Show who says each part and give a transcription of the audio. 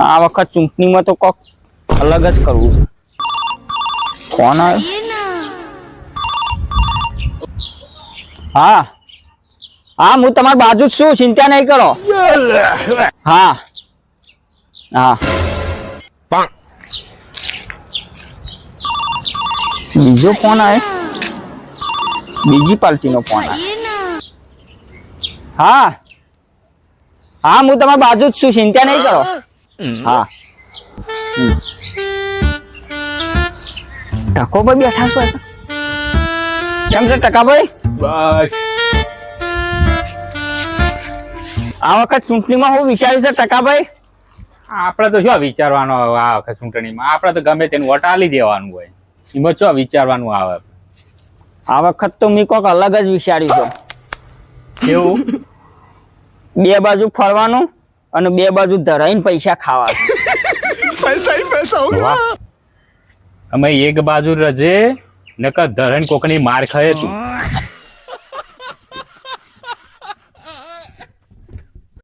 Speaker 1: આ વખત ચૂંટણીમાં તો કોક અલગ જ કરવું. કોણ આવ્યો? હા હા, હું તમારી બાજુ જ છું, ચિંતા નહીં કરો. હા હા, બીજો ફોન આવ્યો, બીજી પાર્ટીનો ફોન આવ્યો. હા હા, હું તમારી બાજુ જ છું, ચિંતા નહીં કરો. હા ટકોભાઈ બેઠા છો? કેમ છે ટકાભાઈ?
Speaker 2: બસ
Speaker 1: આ વખત ચૂંટણીમાં હું વિચાર્યું છે ટકાભાઈ?
Speaker 2: આપડે તો શું વિચારવાનું આવે આ વખત ચૂંટણીમાં? આપડે તો ગમે તેનું વોટ આલી દેવાનું હોય, એમાં શું વિચારવાનું આવે?
Speaker 1: આ વખત તો મેં કોક અલગ જ વિચાર્યું છે.
Speaker 2: કેવું?
Speaker 1: બે બાજુ ફરવાનું અને બે બાજુ ધરાઈને પૈસા ખાવા.
Speaker 2: વાહ. અમે એક બાજુ રજે નકર ધરણ કોકની માર ખાય તું.